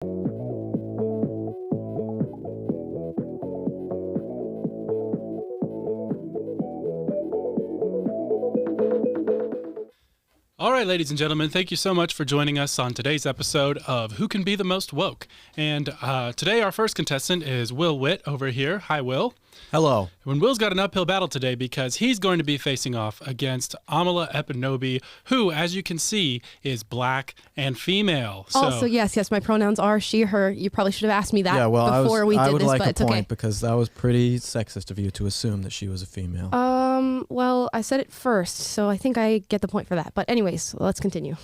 All right, ladies and gentlemen, thank you so much for joining us on today's episode of Who Can Be the Most Woke. And today our first contestant is Will Witt over here. Hi, Will. Hello. And Will's got an uphill battle today because he's going to be facing off against Amala Epinobi, who, as you can see, is black and female. Also, yes, my pronouns are she, her. You probably should have asked me that before we did this, but it's okay. I would like a point because that was pretty sexist of you to assume that she was a female. Well, I said it first, so I think I get the point for that. But anyways, let's continue.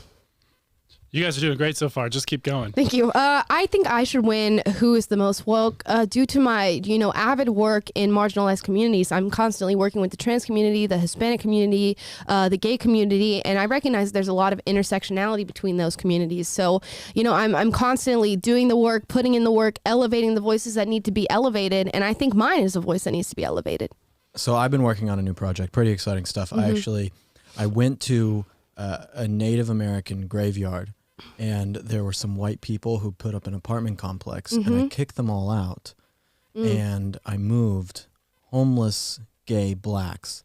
You guys are doing great so far. Just keep going. Thank you. I think I should win Who is the Most Woke due to my, avid work in marginalized communities. I'm constantly working with the trans community, the Hispanic community, the gay community, and I recognize there's a lot of intersectionality between those communities. So, I'm constantly doing the work, putting in the work, elevating the voices that need to be elevated, and I think mine is a voice that needs to be elevated. So I've been working on a new project, pretty exciting stuff. Mm-hmm. I went to a Native American graveyard, and there were some white people who put up an apartment complex, and I kicked them all out, and I moved homeless gay blacks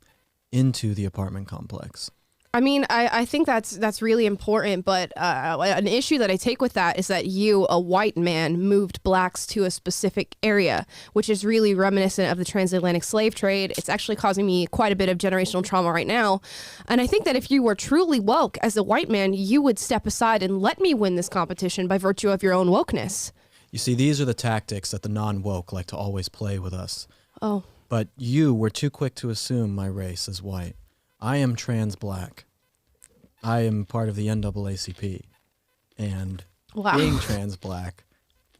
into the apartment complex. I mean, I think that's really important, but an issue that I take with that is that you, a white man, moved blacks to a specific area, which is really reminiscent of the transatlantic slave trade. It's actually causing me quite a bit of generational trauma right now. And I think that if you were truly woke as a white man, you would step aside and let me win this competition by virtue of your own wokeness. You see, these are the tactics that the non-woke like to always play with us. Oh. But you were too quick to assume my race as white. I am trans black. I am part of the NAACP, and being trans black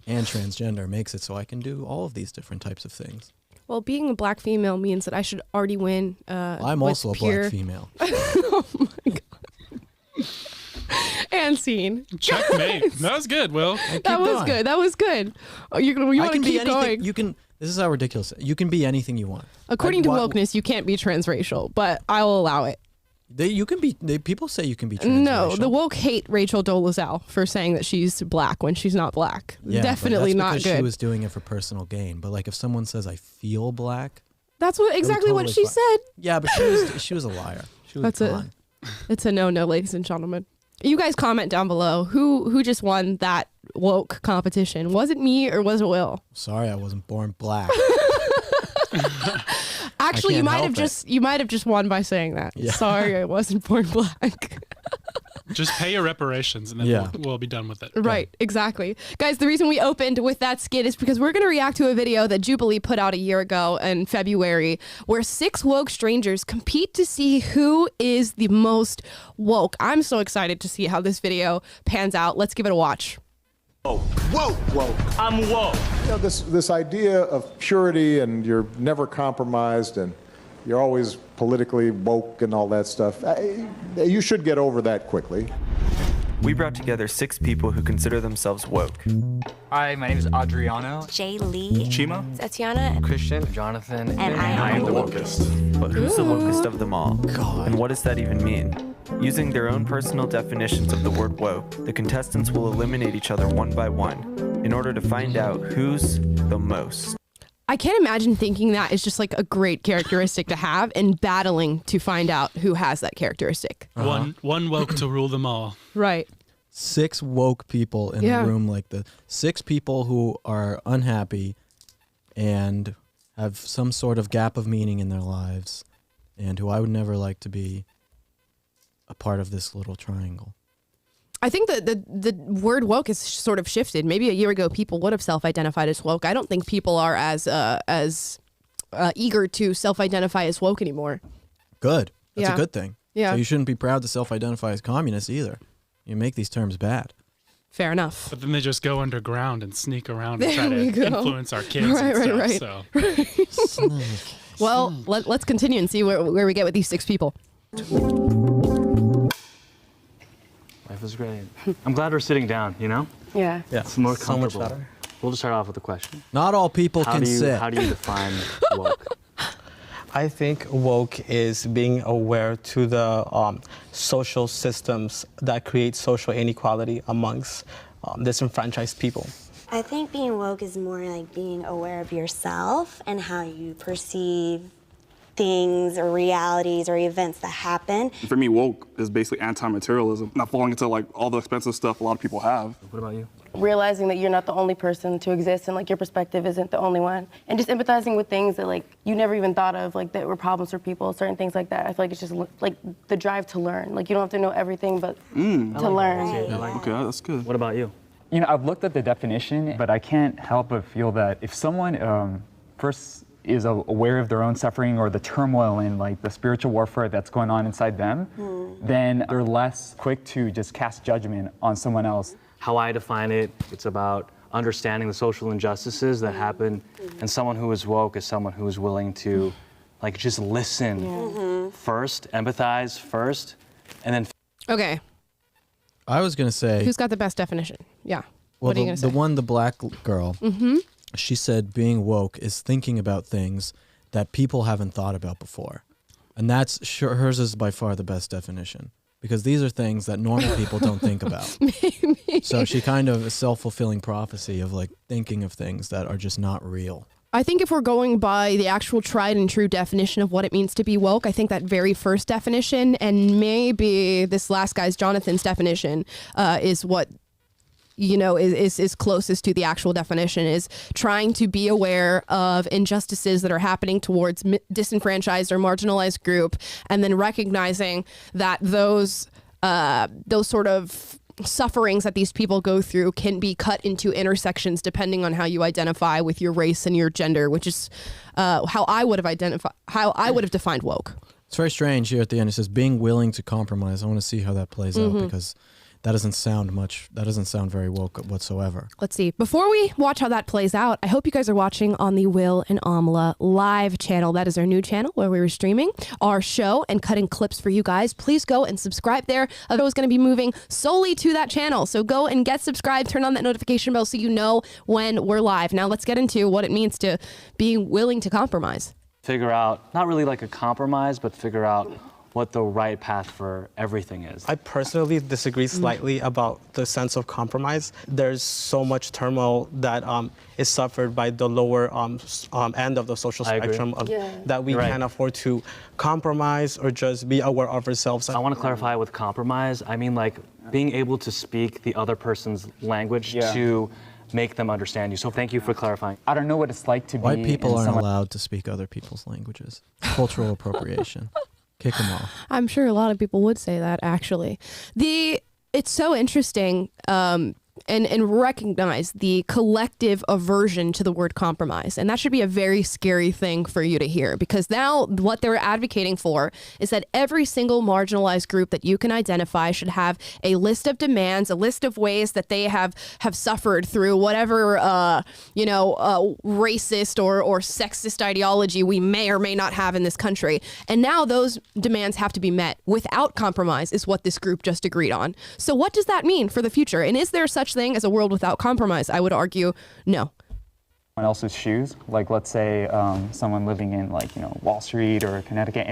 and transgender makes it so I can do all of these different types of things. Well, being a black female means that I should already win. I'm also a black female. Oh my God. And scene. Checkmate. That was good, Will. That was good. Oh, you want to keep going? You can. This is how ridiculous. You can be anything you want. According to wokeness, you can't be transracial, but I will allow it. You can be. People say you can be transracial. No, the woke hate Rachel Dolezal for saying that she's black when she's not black. Yeah, definitely not good. She was doing it for personal gain. But like, if someone says I feel black, that's exactly what she said. Yeah, but she was a liar. She was gone. It's a no, ladies and gentlemen. You guys comment down below who just won that woke competition. Was it me or was it Will? Sorry, I wasn't born black. Actually, you might have just won by saying that. Yeah. Sorry, I wasn't born black. Just pay your reparations and then we'll be done with it. Right, exactly. Guys, the reason we opened with that skit is because we're going to react to a video that Jubilee put out a year ago in February where 6 woke strangers compete to see who is the most woke. I'm so excited to see how this video pans out. Let's give it a watch. Woke. I'm woke. This idea of purity and you're never compromised and you're always politically woke and all that stuff, you should get over that quickly. We brought together 6 people who consider themselves woke. Hi, my name is Adriano. Jay Lee. Chima. Tatiana. Christian. Jonathan. And I am the wokest. But who's the wokest of them all? God. And what does that even mean? Using their own personal definitions of the word woke, the contestants will eliminate each other one by one in order to find out who's the most. I can't imagine thinking that is just like a great characteristic to have and battling to find out who has that characteristic. One woke to rule them all. Right. 6 woke people in a room like this. 6 people who are unhappy and have some sort of gap of meaning in their lives and who I would never like to be a part of this little triangle. I think that the word woke has sort of shifted. Maybe a year ago, people would have self-identified as woke. I don't think people are as eager to self-identify as woke anymore. Good. That's a good thing. Yeah. So you shouldn't be proud to self-identify as communist either. You make these terms bad. Fair enough. But then they just go underground and sneak around and try to influence our kids and stuff. Right. So. Well, let's continue and see where we get with these 6 people. Life is great. I'm glad we're sitting down, you know? Yeah. It's more comfortable. So much better. We'll just start off with a question. Not all people can sit. How do you define woke? I think woke is being aware to the social systems that create social inequality amongst disenfranchised people. I think being woke is more like being aware of yourself and how you perceive things or realities or events that happen. For me, woke is basically anti-materialism, not falling into like all the expensive stuff a lot of people have. What about you? Realizing that you're not the only person to exist and like your perspective isn't the only one. And just empathizing with things that like you never even thought of, like that were problems for people, certain things like that. I feel like it's just like the drive to learn. Like you don't have to know everything, but to learn. Okay, that's good. What about you? You know, I've looked at the definition, but I can't help but feel that if someone first is aware of their own suffering or the turmoil and like the spiritual warfare that's going on inside them, then they're less quick to just cast judgment on someone else. How I define it, it's about understanding the social injustices that happen, and someone who is woke is someone who is willing to like just listen first, empathize first, and then Okay. I was gonna say, Who's got the best definition? Yeah. well, What are you gonna say? the black girl. She said being woke is thinking about things that people haven't thought about before, and that's sure hers is by far the best definition. Because these are things that normal people don't think about. So she kind of a self-fulfilling prophecy of like thinking of things that are just not real. I think if we're going by the actual tried and true definition of what it means to be woke, I think that very first definition and maybe this last guy's, Jonathan's definition, is what is closest to the actual definition, is trying to be aware of injustices that are happening towards disenfranchised or marginalized group, and then recognizing that those sort of sufferings that these people go through can be cut into intersections depending on how you identify with your race and your gender, which is how I would have defined woke. It's very strange here at the end. It says being willing to compromise. I want to see how that plays out, because that doesn't sound very woke whatsoever. Let's see. Before we watch how that plays out, I hope you guys are watching on the Will and Amala live channel. That is our new channel where we were streaming our show and cutting clips for you guys. Please go and subscribe there. I was going to be moving solely to that channel. So go and get subscribed, turn on that notification bell so you know when we're live. Now let's get into what it means to be willing to compromise. figure out, not really like a compromise, but figure out what the right path for everything is. I personally disagree slightly about the sense of compromise. There's so much turmoil that is suffered by the lower end of the social spectrum that we can't afford to compromise or just be aware of ourselves. I want to clarify with compromise, I mean like being able to speak the other person's language to make them understand you. So thank you for clarifying. I don't know what it's like to be... White people aren't allowed to speak other people's languages. Cultural appropriation. Kick them off. I'm sure a lot of people would say that, actually. It's so interesting and recognize the collective aversion to the word compromise. And that should be a very scary thing for you to hear, because now what they're advocating for is that every single marginalized group that you can identify should have a list of demands, a list of ways that they have suffered through whatever, racist or sexist ideology we may or may not have in this country. And now those demands have to be met without compromise, is what this group just agreed on. So what does that mean for the future? And is there such thing as a world without compromise? I would argue no. Someone else's shoes, like let's say someone living in Wall Street or Connecticut,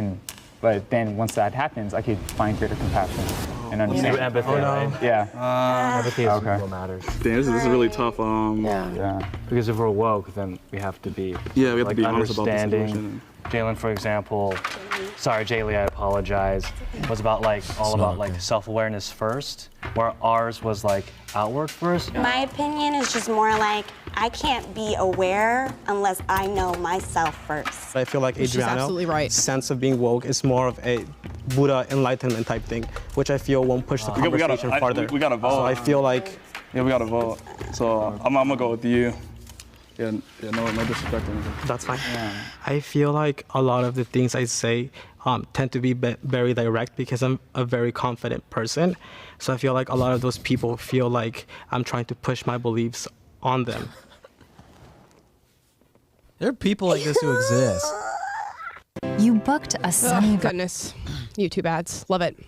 but then once that happens, I could find greater compassion and understand. Through empathy, right? Yeah. Empathy is what matters. Damn, this is really tough. Because if we're woke, then we have to be we have to be honest about the understanding. situation. Jalen, for example, sorry, Jaylee, I apologize, was about self-awareness first, where ours was outward first. My opinion is just more like, I can't be aware unless I know myself first. I feel like Adriano's sense of being woke is more of a Buddha enlightenment type thing, which I feel won't push the conversation farther. We gotta vote. So I feel like... Yeah, we gotta vote. So I'm gonna go with you. Yeah, no disrespect or anything. That's fine. I feel like a lot of the things I say tend to be very direct because I'm a very confident person. So I feel like a lot of those people feel like I'm trying to push my beliefs on them. There are people like this who exist. You booked a sunny... goodness. YouTube ads. Love it.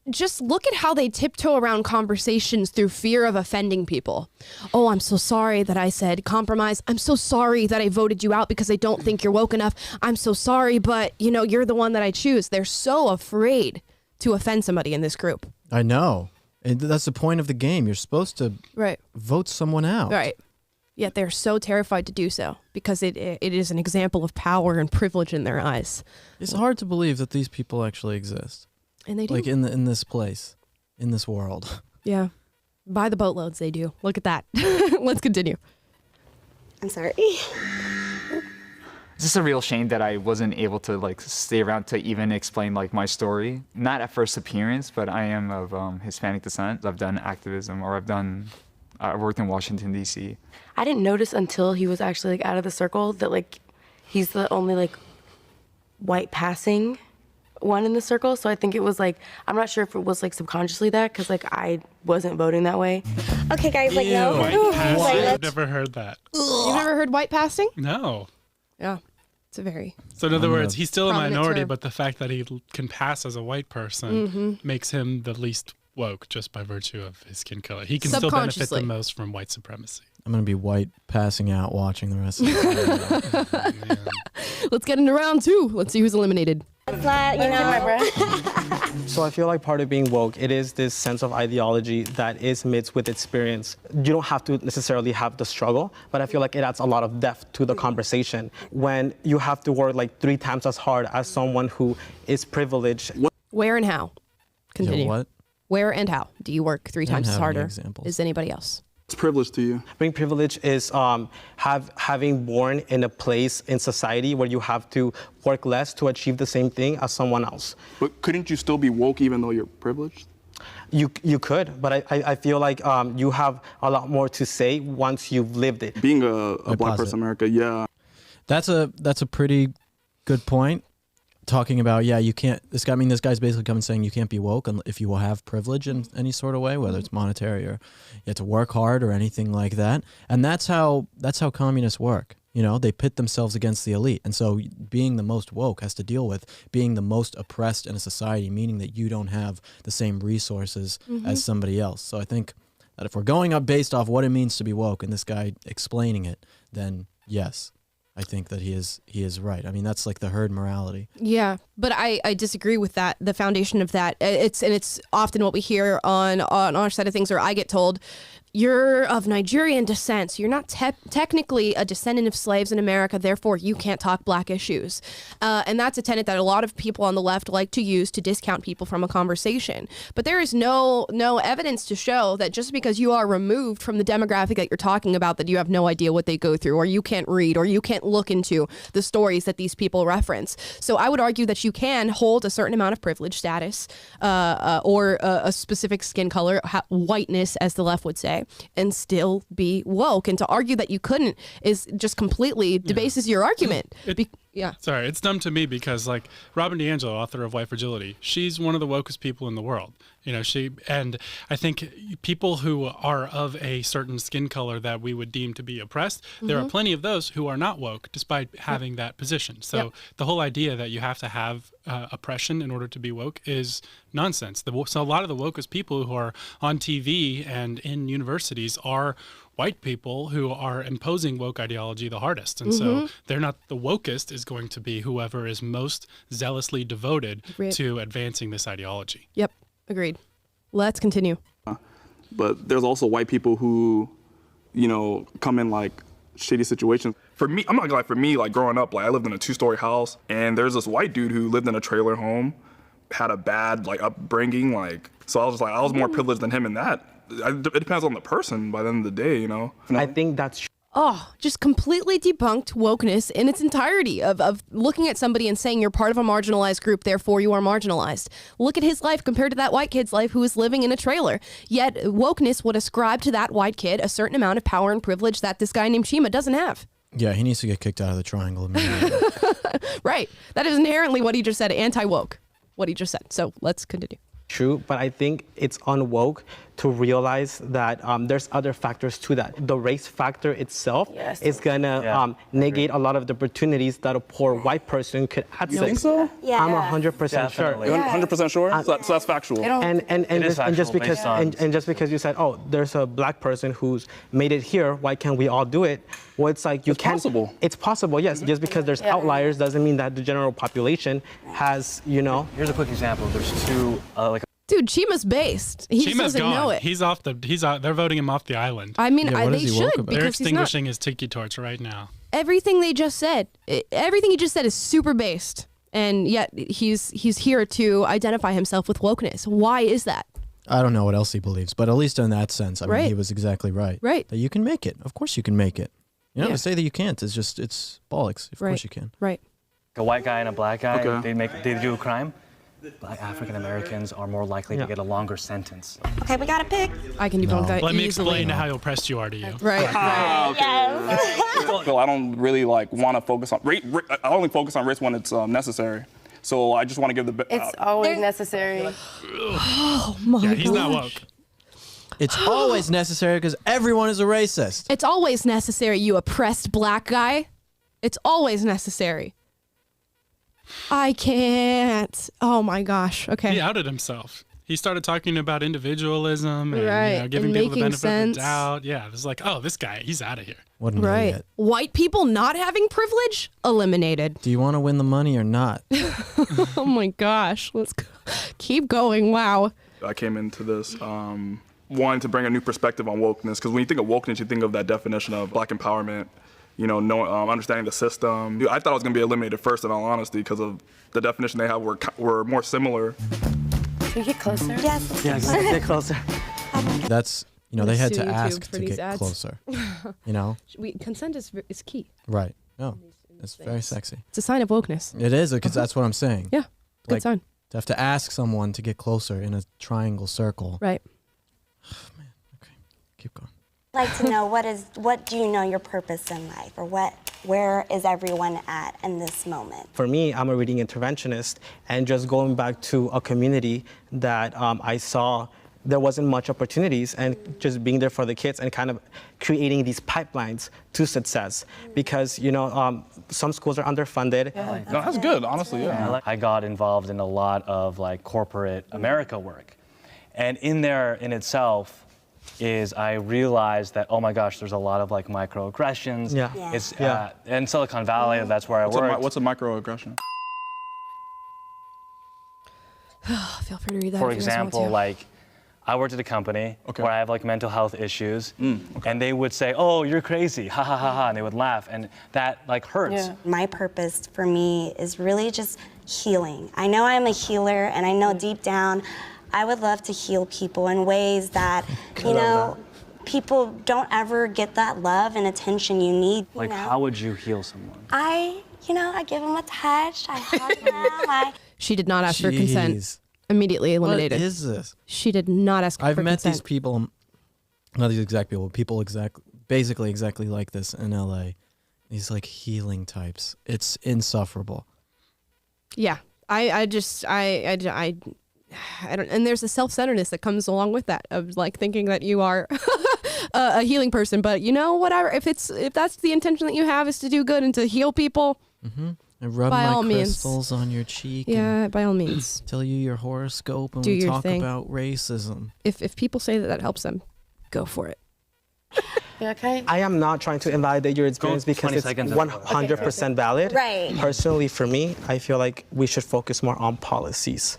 Just look at how they tiptoe around conversations through fear of offending people. Oh, I'm so sorry that I said compromise. I'm so sorry that I voted you out because I don't think you're woke enough. I'm so sorry, but you're the one that I choose. They're so afraid to offend somebody in this group. I know. And that's the point of the game. You're supposed to vote someone out. Right. Yet they're so terrified to do so because it is an example of power and privilege in their eyes. It's hard to believe that these people actually exist. And they do. Like in this place, in this world. Yeah. By the boatloads they do. Look at that. Let's continue. I'm sorry. It's just a real shame that I wasn't able to like stay around to even explain like my story. Not at first appearance, but I am of Hispanic descent. I've done activism, or I worked in Washington, D.C. I didn't notice until he was actually like out of the circle that like he's the only like white passing one in the circle. So I think it was like, I'm not sure if it was like subconsciously that, because like I wasn't voting that way. Okay, guys, like no. White passing? I've never heard that. You've never heard white passing? No. Yeah. It's a very... So in other words, he's still a minority, term. but the fact that he can pass as a white person makes him the least woke just by virtue of his skin color. He can still benefit the most from white supremacy. I'm going to be white passing out watching the rest of the Let's get into round 2. Let's see who's eliminated. Flat, you know. So I feel like part of being woke, it is this sense of ideology that is mixed with experience. You don't have to necessarily have the struggle, but I feel like it adds a lot of depth to the conversation. When you have to work like 3 times as hard as someone who is privileged. Where and how? Continue. What? Where and how do you work 3 times as harder as anybody else? It's privilege to you. Being privileged is having born in a place in society where you have to work less to achieve the same thing as someone else. But couldn't you still be woke even though you're privileged? You could, but I feel like you have a lot more to say once you've lived it. Being a black person in America, yeah. That's a pretty good point. Talking about, you can't, this guy's basically coming saying you can't be woke if you will have privilege in any sort of way, whether it's monetary or you have to work hard or anything like that. And that's how communists work. You know, they pit themselves against the elite. And so being the most woke has to deal with being the most oppressed in a society, meaning that you don't have the same resources as somebody else. So I think that if we're going up based off what it means to be woke and this guy explaining it, then yes. I think that he is right. I mean, that's like the herd morality. Yeah, but I disagree with that. The foundation of that, it's often what we hear on our side of things, or I get told, you're of Nigerian descent, so you're not technically a descendant of slaves in America, therefore you can't talk black issues. And that's a tenet that a lot of people on the left like to use to discount people from a conversation. But there is no evidence to show that just because you are removed from the demographic that you're talking about, that you have no idea what they go through, or you can't read, or you can't look into the stories that these people reference. So I would argue that you can hold a certain amount of privilege status or a specific skin color, whiteness, as the left would say, and still be woke. And to argue that you couldn't is just completely debases your argument. Sorry, it's dumb to me because like Robin DiAngelo, author of White Fragility, she's one of the wokest people in the world. You know, and I think people who are of a certain skin color that we would deem to be oppressed, there are plenty of those who are not woke despite having that position. So the whole idea that you have to have oppression in order to be woke is nonsense. So a lot of the wokest people who are on TV and in universities are white people who are imposing woke ideology the hardest. And so they're not the wokest is going to be whoever is most zealously devoted to advancing this ideology. Yep. Agreed. Let's continue. But there's also white people who, you know, come in like shitty situations. For me, I'm not gonna lie, for me, like growing up, like I lived in a 2-story house and there's this white dude who lived in a trailer home, had a bad like upbringing, like, so I was just like, I was more privileged than him in that. It depends on the person by the end of the day, you know? I think that's just completely debunked wokeness in its entirety of looking at somebody and saying you're part of a marginalized group, therefore you are marginalized. Look at his life compared to that white kid's life who was living in a trailer. Yet wokeness would ascribe to that white kid a certain amount of power and privilege that this guy named Shima doesn't have. Yeah, he needs to get kicked out of the triangle immediately. Right. That is inherently what he just said, anti-woke, what he just said. So let's continue. True, but I think it's unwoke to realize that there's other factors to that. The race factor itself is gonna negate a lot of the opportunities that a poor white person could access. You think so? Yeah. I'm 100% sure. You're 100% sure? So that's factual. And just because you said, oh, there's a black person who's made it here, why can't we all do it? Well, it's like you can't. It's possible. It's possible, yes. Just because there's outliers doesn't mean that the general population has, you know. Here's a quick example. There's two, Dude, Chima's based. He just Chima's doesn't know gone. it. He's off the. They're voting him off the island. I mean, Yeah, what they is he woke should about? They're because he's not. extinguishing his tiki torch right now. Everything they just said, everything he just said is super based, and yet he's here to identify himself with wokeness. Why is that? I don't know what else he believes, but at least in that sense, I mean, Right. he was exactly right. Right. That you can make it. Of course you can make it. You know, Yeah. to say that you can't is just, it's bollocks. Of course you can. Right. A white guy and a black guy, Okay. they do a crime. Black African Americans are more likely to get a longer sentence. Okay, we gotta pick. I can debunk that Let me easily. explain how oppressed you are to you. Right. Yes. So I don't really like want to focus on I only focus on race when it's necessary. So I just want to give the. It's always necessary. Oh my Yeah, he's not gosh. woke. It's always necessary because everyone is a racist. It's always necessary, you oppressed black guy. It's always necessary. I can't. Oh my gosh. Okay. He outed himself. He started talking about individualism and Right, giving and people the making benefit sense. of the doubt. Yeah, it was like, oh, this guy, he's out of here. What an Right. idiot. White people not having privilege? Eliminated. Do you want to win the money or not? Oh my gosh. Let's keep going. Wow. I came into this wanting to bring a new perspective on wokeness, because when you think of wokeness, you think of that definition of black empowerment, you know, understanding the system. I thought it was going to be eliminated first, in all honesty, because of the definition they have were more similar. Can we get closer? Yes. Yes, get closer. That's, you know, they Let's had sue to YouTube ask for to these get ads. closer. You know? Consent is key. Right. No, it's very sexy. It's a sign of wokeness. It is, because that's what I'm saying. Yeah. Good Like, sign. to have to ask someone to get closer in a triangle circle. Right. Keep going. I'd like to know what do you know your purpose in life, or where is everyone at in this moment? For me, I'm a reading interventionist, and just going back to a community that I saw there wasn't much opportunities, and just being there for the kids and kind of creating these pipelines to success, because you know some schools are underfunded. No, that's good, honestly. Yeah. I got involved in a lot of like corporate America work, and in there in itself is I realized that, oh my gosh, there's a lot of like microaggressions. Yeah. It's in Silicon Valley, that's where I work. What's a microaggression? Feel free to read that. For if you guys want example, to. like I worked at a company where I have like mental health issues, okay. and they would say, oh, you're crazy, ha ha ha ha, and they would laugh, and that like hurts. Yeah. My purpose for me is really just healing. I know I'm a healer, and I know deep down I would love to heal people in ways that, you know, people don't ever get that love and attention you need. Like, you know? how would you heal someone? I give them a touch, I hug them, She did not ask for consent. Jeez. Immediately What eliminated. is this? She did not ask I've for met consent. these people, not these exact people basically exactly like this in LA. These like healing types. It's insufferable. Yeah. I don't, and there's a self-centeredness that comes along with that, of like thinking that you are a healing person, but you know, whatever, if that's the intention that you have is to do good and to heal people, And rub by my all means. crystals on your cheek. Yeah, by all means. And tell you your horoscope and Do we your talk thing. about racism. If people say that helps them, go for it. You okay? I am not trying to invalidate your experience because 20 it's seconds. 100% valid. Right. Personally, for me, I feel like we should focus more on policies.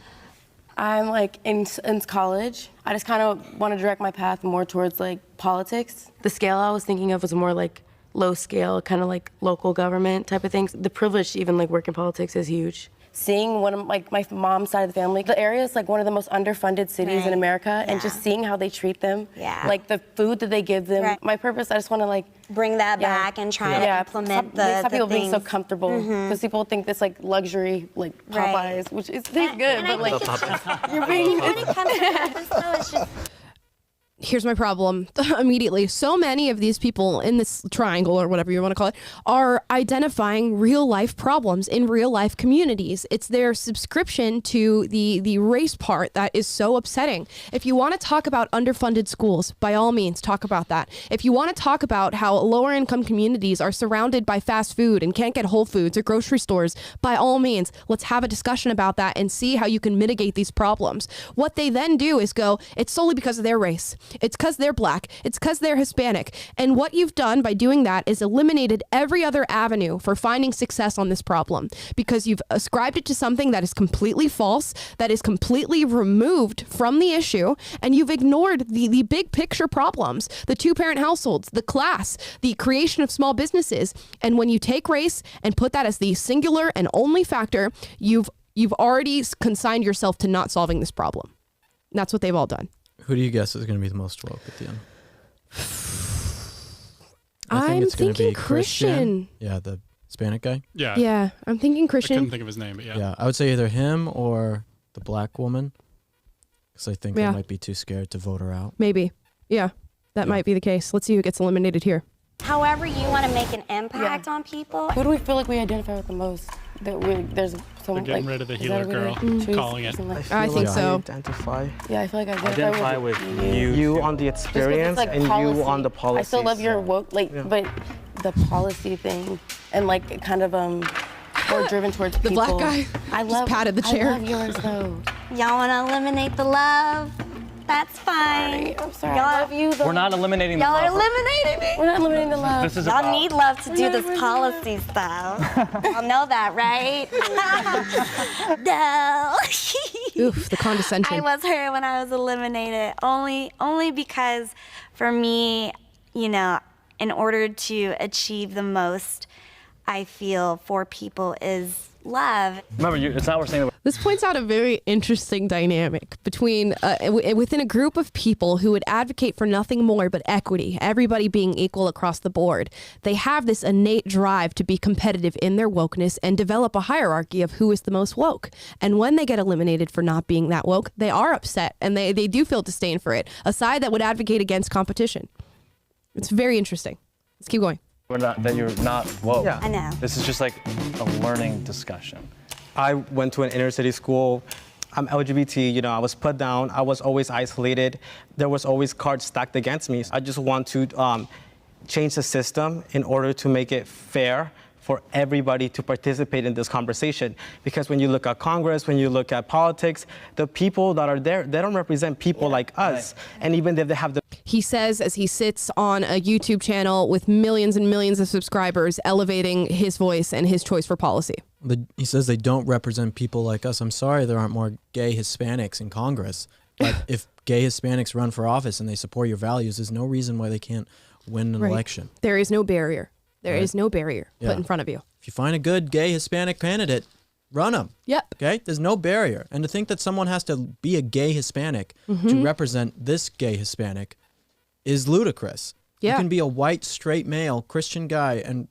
I'm like in college. I just kind of want to direct my path more towards like politics. The scale I was thinking of was more like low scale, kind of like local government type of things. The privilege to even like work in politics is huge. Seeing one of like my mom's side of the family, the area is like one of the most underfunded cities in America, and just seeing how they treat them, like the food that they give them. My purpose, I just want to like bring that back and try to implement stop people being so things. comfortable, because people think this like luxury, like Popeyes, which is good, but like you're being. When it comes to purpose, though, it's just Here's my problem immediately. So many of these people in this triangle, or whatever you want to call it, are identifying real life problems in real life communities. It's their subscription to the race part that is so upsetting. If you want to talk about underfunded schools, by all means, talk about that. If you want to talk about how lower income communities are surrounded by fast food and can't get Whole Foods or grocery stores, by all means, let's have a discussion about that and see how you can mitigate these problems. What they then do is go, it's solely because of their race. It's because they're black. It's because they're Hispanic. And what you've done by doing that is eliminated every other avenue for finding success on this problem, because you've ascribed it to something that is completely false, that is completely removed from the issue, and you've ignored the big picture problems, the two-parent households, the class, the creation of small businesses. And when you take race and put that as the singular and only factor, you've already consigned yourself to not solving this problem. And that's what they've all done. Who do you guess is going to be the most woke at the end? I'm thinking Christian. Yeah, the Hispanic guy. Yeah. Yeah, I'm thinking Christian. I couldn't think of his name, but yeah. Yeah, I would say either him or the black woman, because I think they might be too scared to vote her out. Maybe. Yeah, that might be the case. Let's see who gets eliminated here. However you want to make an impact on people. Who do we feel like we identify with the most? There's someone They're getting rid of the healer girl, calling it. I think so. Identify. Yeah, I feel like I Identify with you on the experience like and policy. you on the policy. I still love your woke, but the policy thing and like kind of more driven towards the people. black guy. I love patted the chair. I love yours though. Y'all want to eliminate the love? That's fine. I'm sorry. I love you though. We're not eliminating the Y'all love. are eliminating me. We're not eliminating the love. This is Y'all about, need love to do this policy stuff. Y'all know that, right? No. Oof, the condescension. I was hurt when I was eliminated. Only because for me, you know, in order to achieve the most, I feel for people is love. Remember, it's not what we're saying. This points out a very interesting dynamic between within a group of people who would advocate for nothing more but equity, everybody being equal across the board. They have this innate drive to be competitive in their wokeness and develop a hierarchy of who is the most woke. And when they get eliminated for not being that woke, they are upset and they do feel disdain for it, a side that would advocate against competition. It's very interesting. Let's keep going. That you're not woke. Yeah. I know. This is just like a learning discussion. I went to an inner city school. I'm LGBT, you know, I was put down. I was always isolated. There was always cards stacked against me. I just want to change the system in order to make it fair for everybody to participate in this conversation. Because when you look at Congress, when you look at politics, the people that are there, they don't represent people like us. Right. And even if they have the... He says as he sits on a YouTube channel with millions and millions of subscribers, elevating his voice and his choice for policy. He says they don't represent people like us. I'm sorry there aren't more gay Hispanics in Congress. But if gay Hispanics run for office and they support your values, there's no reason why they can't win an election. There is no barrier. There is no barrier put in front of you. If you find a good gay Hispanic candidate, run them. Yep. Okay? There's no barrier. And to think that someone has to be a gay Hispanic to represent this gay Hispanic is ludicrous. Yeah. You can be a white, straight male, Christian guy, and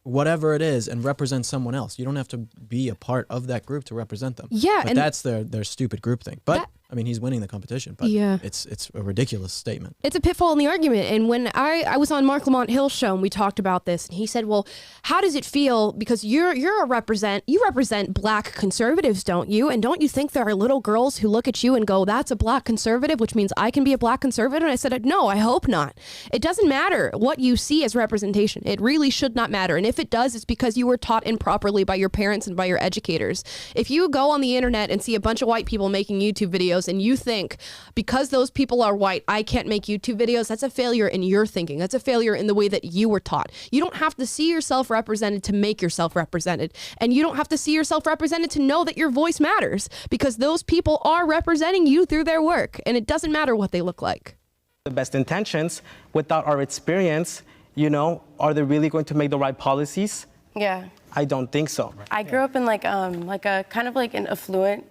whatever it is, and represent someone else. You don't have to be a part of that group to represent them. Yeah. But that's their stupid group thing. But I mean, he's winning the competition, but it's a ridiculous statement. It's a pitfall in the argument. And when I was on Mark Lamont Hill's show and we talked about this, and he said, well, how does it feel? Because you represent black conservatives, don't you? And don't you think there are little girls who look at you and go, that's a black conservative, which means I can be a black conservative? And I said, no, I hope not. It doesn't matter what you see as representation. It really should not matter. And if it does, it's because you were taught improperly by your parents and by your educators. If you go on the internet and see a bunch of white people making YouTube videos and you think because those people are white, I can't make YouTube videos, that's a failure in your thinking. That's a failure in the way that you were taught. You don't have to see yourself represented to make yourself represented. And you don't have to see yourself represented to know that your voice matters, because those people are representing you through their work. And it doesn't matter what they look like. The best intentions without our experience, you know, are they really going to make the right policies? Yeah. I don't think so. I grew up in like a kind of like an affluent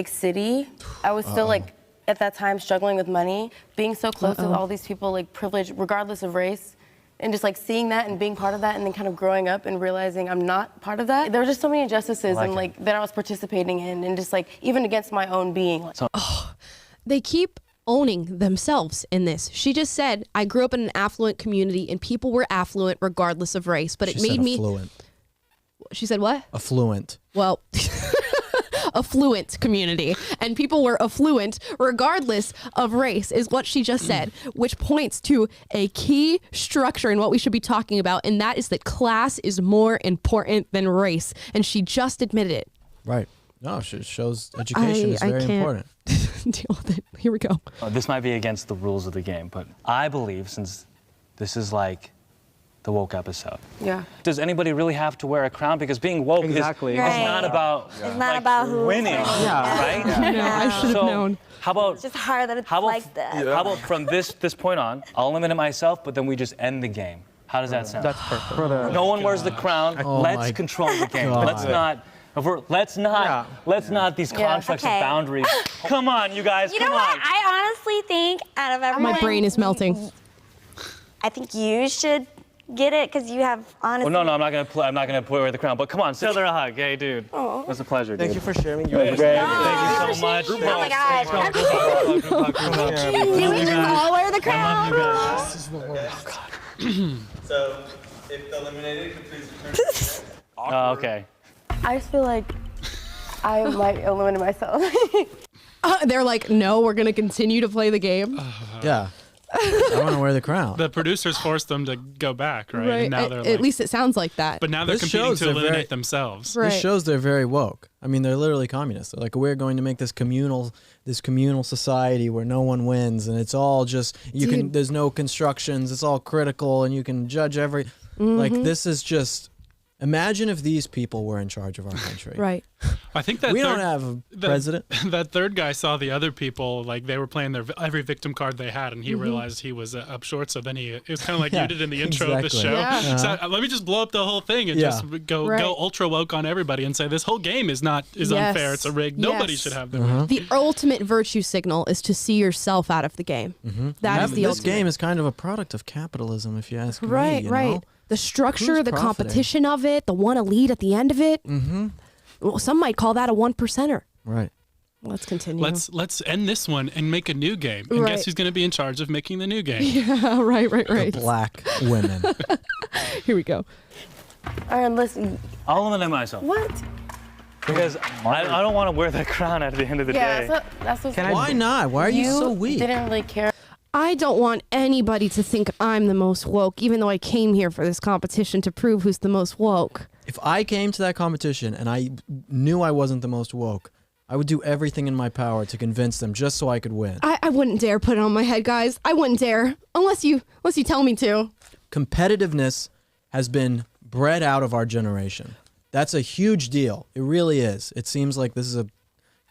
city. I was still at that time struggling with money, being so close to all these people like privileged regardless of race, and just like seeing that and being part of that, and then kind of growing up and realizing I'm not part of that. There were just so many injustices that I was participating in, and just like even against my own being. They keep owning themselves in this. She just said, I grew up in an affluent community and people were affluent regardless of race, but it made me affluent. She said what? Affluent. Well, affluent community, and people were affluent regardless of race is what she just said, which points to a key structure in what we should be talking about, and that is that class is more important than race, and she just admitted it. Right. No, it shows education is very important. deal with it. Here we go. This might be against the rules of the game, but I believe since this is like the woke episode. Yeah. Does anybody really have to wear a crown? Because being woke is not about It's not about who's winning, winning. right? No, I should have known. How about It's just hard that it's like that. How about from this point on, I'll eliminate myself, but then we just end the game. How does that sound? That's perfect. No one wears the crown. Let's control the game. Let's not. Let's not these constructs okay. of boundaries. Come on, you guys. You come know what? on. I honestly think out of everyone, My brain is melting. I think you should get it because you have honestly. Well, no, I'm not gonna wear the crown. But come on, still there a hug. Hey, dude. Oh. It was a pleasure, dude. Thank you for sharing your Thank you so much. Oh my God. Do we just all wear the crown? Oh God. So, if eliminated, could please return. Oh, okay. I just feel like I might eliminate myself. They're like, no, we're going to continue to play the game. Yeah. I want to wear the crown. The producers forced them to go back, right? Right. And now they're At least it sounds like that. but now they're This competing shows to they're eliminate very- themselves. Right. This shows they're very woke. I mean, they're literally communists. They're like, we're going to make this communal society where no one wins, and it's all just there's no constructions. It's all critical, and you can judge every. Like, this is just. Imagine if these people were in charge of our country. Right. I think that We don't have a president. That third guy saw the other people, like they were playing every victim card they had, and he realized he was up short. So then it was kind of like you did in the intro of the show. Yeah. So let me just blow up the whole thing and just go ultra woke on everybody and say this whole game is unfair. It's a rig. Nobody should have the rig. The ultimate virtue signal is to see yourself out of the game. That is the This ultimate. game is kind of a product of capitalism, if you ask me. Right, you right. know? The structure, Who's the profiting? competition of it, the one elite at the end of it. Well, some might call that a 1%er. Right. Let's continue. Let's end this one and make a new game. And Right. guess who's going to be in charge of making the new game? Yeah, right. The black women. Here we go. All right, listen. I'll eliminate myself. What? Because I don't want to wear that crown at the end of the day. That's what. Why not? Why are you so weak? Didn't really care. I don't want anybody to think I'm the most woke, even though I came here for this competition to prove who's the most woke. If I came to that competition and I knew I wasn't the most woke, I would do everything in my power to convince them just so I could win. I wouldn't dare put it on my head, guys. I wouldn't dare. Unless you tell me to. Competitiveness has been bred out of our generation. That's a huge deal. It really is. It seems like this is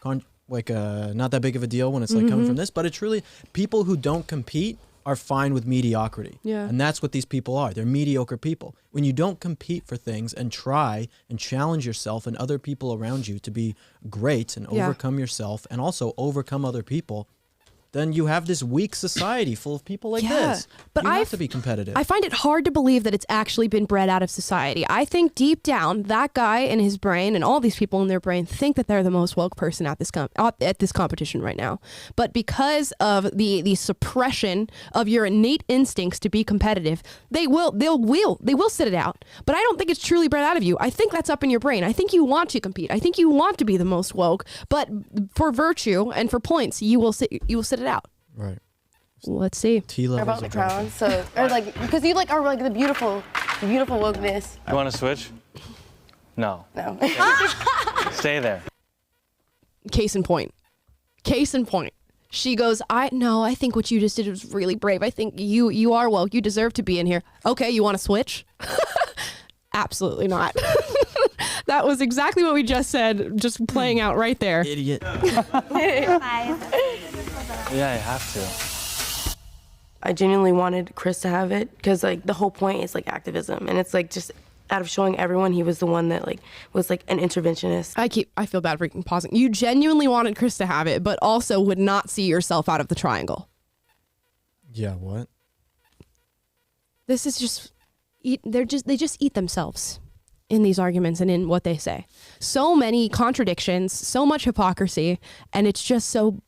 not that big of a deal when it's like coming from this, but it's really people who don't compete are fine with mediocrity. Yeah. And that's what these people are. They're mediocre people. When you don't compete for things and try and challenge yourself and other people around you to be great and overcome yourself and also overcome other people, then you have this weak society full of people like this. But you have to be competitive. I find it hard to believe that it's actually been bred out of society. I think deep down, that guy in his brain and all these people in their brain think that they're the most woke person at this competition right now. But because of the suppression of your innate instincts to be competitive, they will sit it out. But I don't think it's truly bred out of you. I think that's up in your brain. I think you want to compete. I think you want to be the most woke. But for virtue and for points, you will sit it out. Right. Let's see. About the crown, so or like because you are like the beautiful wokeness. You want to switch? No. No. Stay there. Case in point. She goes, I think what you just did was really brave. I think you are woke. You deserve to be in here. Okay, you want to switch? Absolutely not. That was exactly what we just said, just playing out right there. Idiot. Yeah, you have to. I genuinely wanted Chris to have it because like the whole point is like activism, and it's like just out of showing everyone he was the one that like was like an interventionist. I feel bad for pausing. You genuinely wanted Chris to have it, but also would not see yourself out of the triangle. Yeah, what? This is just they just eat themselves in these arguments and in what they say. So many contradictions, so much hypocrisy, and it's just so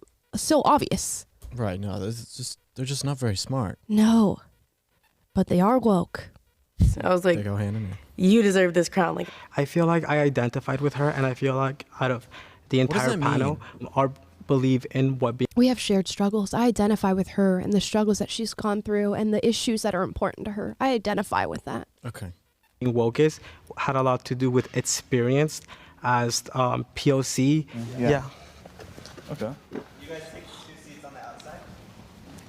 obvious. Right, no, they're just not very smart. No, but they are woke. So I was like, they go hand in hand. You deserve this crown. Like, I feel like I identified with her, and I feel like out of the entire panel, our believe in what being. We have shared struggles. I identify with her and the struggles that she's gone through and the issues that are important to her. I identify with that. Okay. Woke is had a lot to do with experience as POC. Yeah. Okay. You guys take 2 seats on the outside?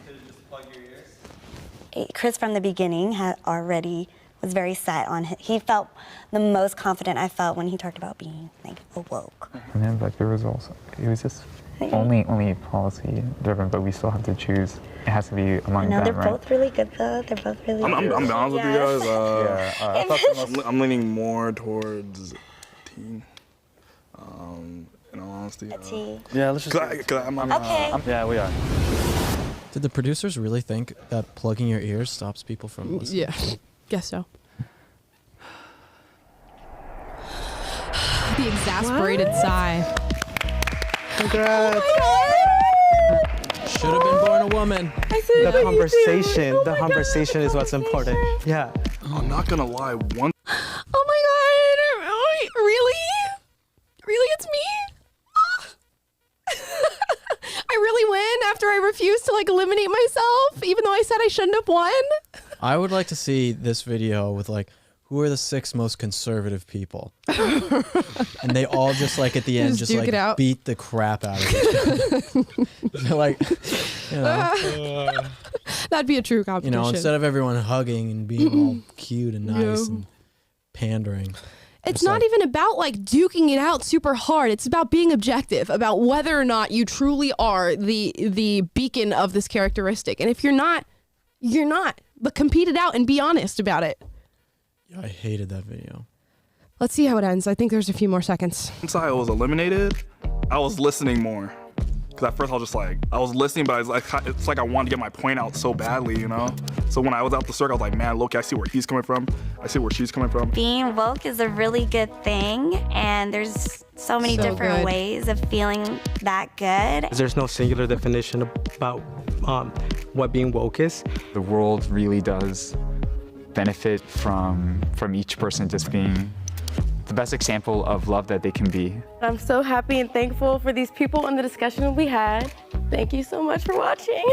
Could just plug your ears? Chris from the beginning was very set on it. He felt the most confident I felt when he talked about being like awoke. And then like it was just only policy driven, but we still have to choose. It has to be among them, they're right? both really good though. They're both really good. I'm honest with you guys. I'm leaning more towards teen. In all honesty. Yeah, let's just. Okay. Yeah, we are. Did the producers really think that plugging your ears stops people from listening? Yeah, guess so. The exasperated sigh. Congrats. Should have been born a woman. The conversation is what's important. Yeah. I'm not gonna lie. Oh my god! Really? Really, it's me? I really win after I refused to like eliminate myself, even though I said I shouldn't have won. I would like to see this video with like, who are the 6 most conservative people? And they all just like at the end just like beat the crap out of it. They're like, you know. That'd be a true competition. You know, instead of everyone hugging and being all cute and nice and pandering. It's not even about like duking it out super hard. It's about being objective about whether or not you truly are the beacon of this characteristic. And if you're not, you're not. But compete it out and be honest about it. Yeah, I hated that video. Let's see how it ends. I think there's a few more seconds. Once I was eliminated, I was listening more. Because at first I was just like, I was listening, but it's like I wanted to get my point out so badly, you know? So when I was out the circle, I was like, man, look, I see where he's coming from. I see where she's coming from. Being woke is a really good thing, and there's so many different ways of feeling that good. There's no singular definition about what being woke is. The world really does benefit from each person just being the best example of love that they can be. I'm so happy and thankful for these people and the discussion we had. Thank you so much for watching.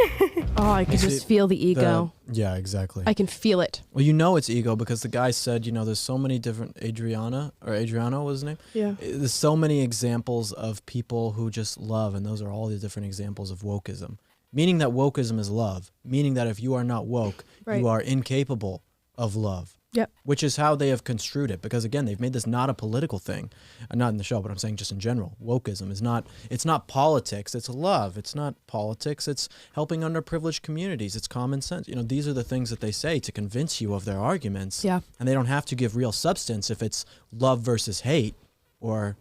Oh, I can just feel the ego. Yeah, exactly. I can feel it. Well, you know it's ego because the guy said, you know, there's so many different Adriano was his name? Yeah. There's so many examples of people who just love, and those are all the different examples of wokeism. Meaning that wokeism is love. Meaning that if you are not woke, you are incapable of love. Yep. Which is how they have construed it. Because again, they've made this not a political thing. Not in the show, but I'm saying just in general. Wokeism is not, it's not politics, it's love. It's not politics, it's helping underprivileged communities. It's common sense. You know, these are the things that they say to convince you of their arguments. Yeah. And they don't have to give real substance if it's love versus hate or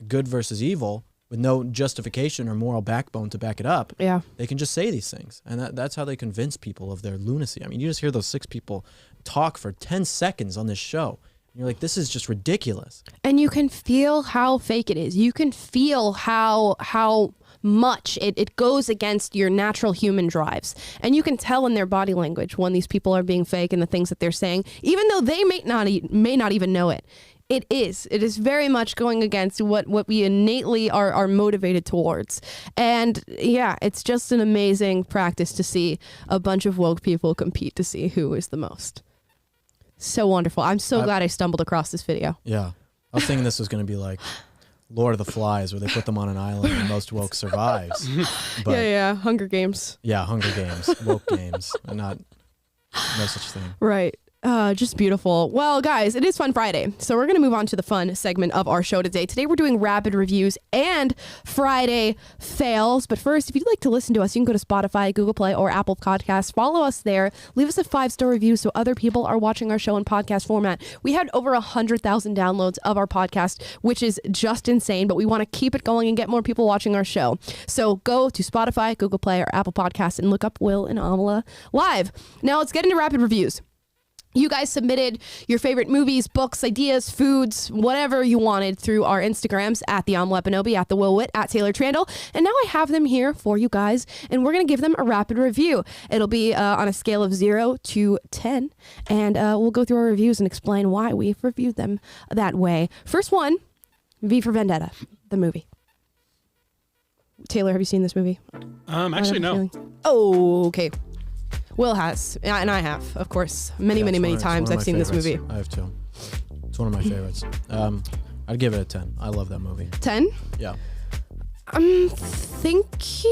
good versus evil with no justification or moral backbone to back it up. Yeah. They can just say these things. And that's how they convince people of their lunacy. I mean, you just hear those 6 people talk for 10 seconds on this show. And you're like, this is just ridiculous. And you can feel how fake it is. You can feel how much it goes against your natural human drives. And you can tell in their body language when these people are being fake and the things that they're saying, even though they may not even know it. It is very much going against what we innately are motivated towards. And yeah, it's just an amazing practice to see a bunch of woke people compete to see who is the most. So wonderful. I'm so glad I stumbled across this video. Yeah. I was thinking this was going to be like Lord of the Flies, where they put them on an island and most woke survives. But yeah. Hunger Games. Yeah, Hunger Games, woke games, and no such thing. Right. Just beautiful. Well, guys, it is Fun Friday, so we're going to move on to the fun segment of our show today. Today, we're doing rapid reviews and Friday fails. But first, if you'd like to listen to us, you can go to Spotify, Google Play, or Apple Podcasts. Follow us there. Leave us a 5-star review so other people are watching our show in podcast format. We had over 100,000 downloads of our podcast, which is just insane, but we want to keep it going and get more people watching our show. So go to Spotify, Google Play, or Apple Podcasts and look up Will and Amala live. Now, let's get into rapid reviews. You guys submitted your favorite movies, books, ideas, foods, whatever you wanted through our Instagrams at the Amala Benobi, at the Will Witt, at Taylor Trandle. And now I have them here for you guys, and we're going to give them a rapid review. It'll be on a scale of 0 to 10, and we'll go through our reviews and explain why we've reviewed them that way. First one, V for Vendetta, the movie. Taylor, have you seen this movie? Actually, no. Oh, okay. Will has, and I have, of course, many times I've seen this movie. I have too. It's one of my favorites. I'd give it a 10. I love that movie. 10? Yeah. I'm thinking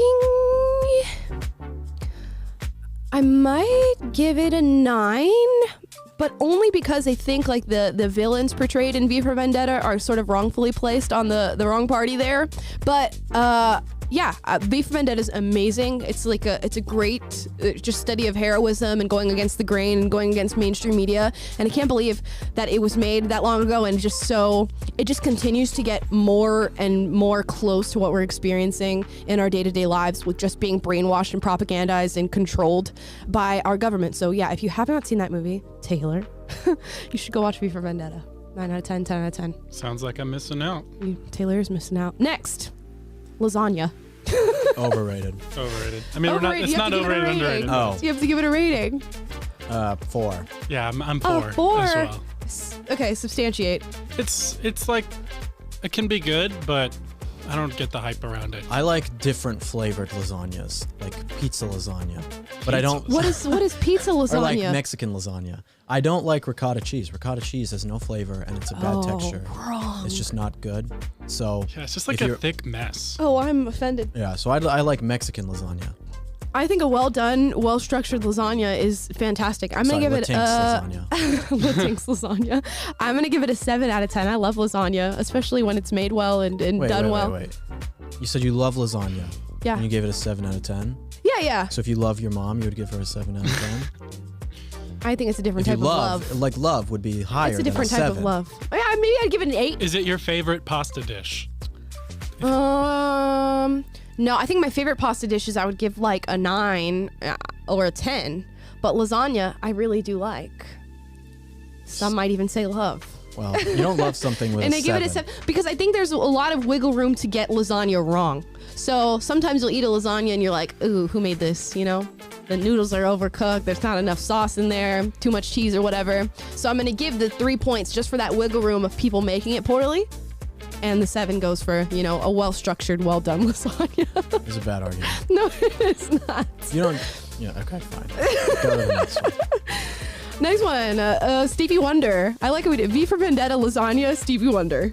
I might give it a 9, but only because I think like the villains portrayed in V for Vendetta are sort of wrongfully placed on the wrong party there. But V for Vendetta is amazing. It's a great just study of heroism and going against the grain and going against mainstream media. And I can't believe that it was made that long ago, and it just continues to get more and more close to what we're experiencing in our day-to-day lives with just being brainwashed and propagandized and controlled by our government. So yeah, if you have not seen that movie, Taylor, you should go watch V for Vendetta. 9 out of 10, 10 out of 10. Sounds like I'm missing out. Taylor is missing out. Next. Lasagna. Overrated. Overrated. I mean, it's not overrated, underrated. Oh. You have to give it a rating. 4. Yeah, I'm 4 4. as well. Okay, substantiate. It's like, it can be good, but I don't get the hype around it. I like different flavored lasagnas, like pizza lasagna. But I don't. What is pizza lasagna? Or like Mexican lasagna. I don't like ricotta cheese. Ricotta cheese has no flavor and it's a bad texture. Wrong. It's just not good. So yeah, it's just like a thick mess. Oh, I'm offended. Yeah, so I like Mexican lasagna. I think a well done, well structured lasagna is fantastic. I'm gonna give it lasagna. Latinx lasagna. I'm gonna give it a 7 out of 10. I love lasagna, especially when it's made well and done well. Wait. You said you love lasagna. Yeah. And you gave it a 7 out of 10. Yeah. So if you love your mom, you would give her a 7 out of 10. I think it's a different type of love. Like love would be higher. It's a different than a type 7. of love. Yeah, maybe I'd give it an 8. Is it your favorite pasta dish? No, I think my favorite pasta dishes I would give like a 9 or a 10, but lasagna I really do like. Some might even say love. Well, you don't love something with and a 7. I give it a 7 because I think there's a lot of wiggle room to get lasagna wrong. So sometimes you'll eat a lasagna and you're like, ooh, who made this? You know, the noodles are overcooked. There's not enough sauce in there, too much cheese or whatever. So I'm going to give the 3 points just for that wiggle room of people making it poorly. And the 7 goes for, a well-structured, well-done lasagna. It's a bad argument. No, it's not. You don't... Yeah, okay, fine. Go to the next one. Next one, Stevie Wonder. I like it. V for Vendetta, lasagna, Stevie Wonder.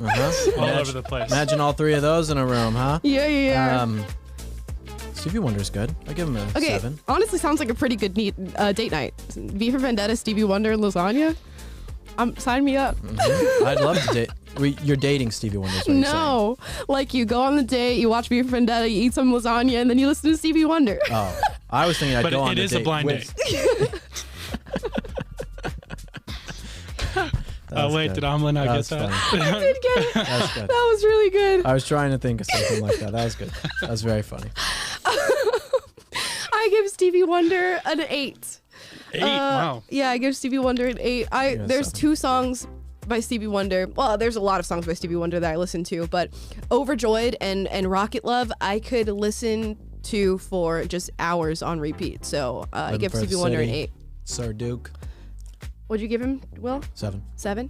All over the place. Imagine all 3 of those in a room, huh? Yeah. Stevie Wonder's good. I give him a 7. Honestly, sounds like a pretty good date night. V for Vendetta, Stevie Wonder, and lasagna. Sign me up. Mm-hmm. I'd love to date. You're dating Stevie Wonder. Is what you're saying. Like you go on the date, you watch V for Vendetta, you eat some lasagna, and then you listen to Stevie Wonder. Oh, I was thinking I'd go on the date. But it is a blind date. Oh wait, good. Did Amala not get that? I did get it. That's good. That was really good. I was trying to think of something like that. That was good. That was very funny. I give Stevie Wonder an 8. 8? Wow. Yeah, I give Stevie Wonder an 8. There's 2 songs by Stevie Wonder. Well, there's a lot of songs by Stevie Wonder that I listen to, but Overjoyed and Rocket Love, I could listen to for just hours on repeat. So I give Stevie Wonder an 8. Sir Duke. What'd you give him, Will? 7. 7?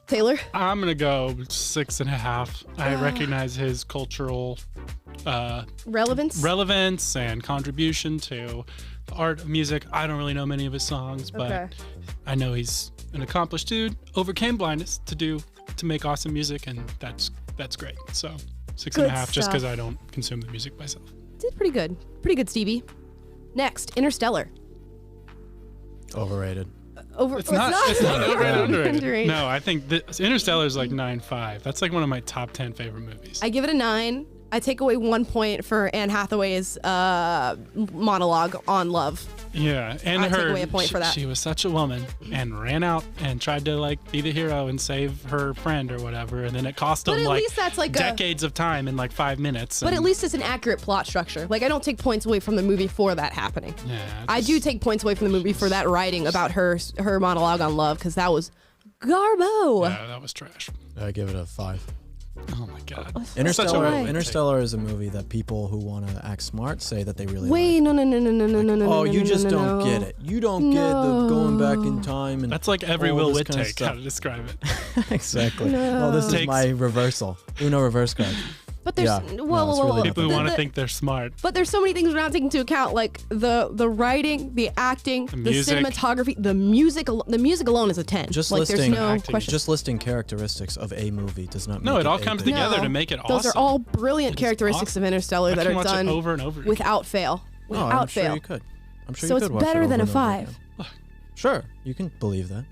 Taylor? I'm gonna go 6.5. I recognize his cultural relevance and contribution to the art of music. I don't really know many of his songs, but I know he's an accomplished dude, overcame blindness to make awesome music, and that's great. So 6.5, just because I don't consume the music myself. Did pretty good. Pretty good, Stevie. Next, Interstellar. Overrated. It's not overrated. Underrated. No, I think Interstellar is like 9.5. That's like one of my top 10 favorite movies. I give it a 9. I take away 1 point for Anne Hathaway's monologue on love. Yeah, and I take away a point for that. She was such a woman and ran out and tried to be the hero and save her friend or whatever, and then it cost them decades of time in 5 minutes. But at least it's an accurate plot structure. I don't take points away from the movie for that happening. Yeah, I do take points away from the movie for that writing about her monologue on love, because that was garbo. Yeah, that was trash. I give it a 5. Oh my god. Interstellar is a movie that people who want to act smart say that they really Wait, like. No. Oh, you just don't get it. You don't get the going back in time and that's like every Will Witt take how to describe it. Exactly. Well, this is my reversal. Uno reverse card. But there's Yeah. whoa. People who want to think they're smart. But there's so many things we're not taking into account, like the writing, the acting, the music. cinematography, the music. The music alone is a 10. Just like listing, there's no question. just listing characteristics of a movie does not. No, make it all a comes big- together No. to make it awesome. Those are all brilliant characteristics awesome. of Interstellar I that can are watch it done over and over again. without fail. No, Without I'm sure fail. you could. I'm sure So you it's could watch it better over than a and over 5. again. Sure, you can believe that.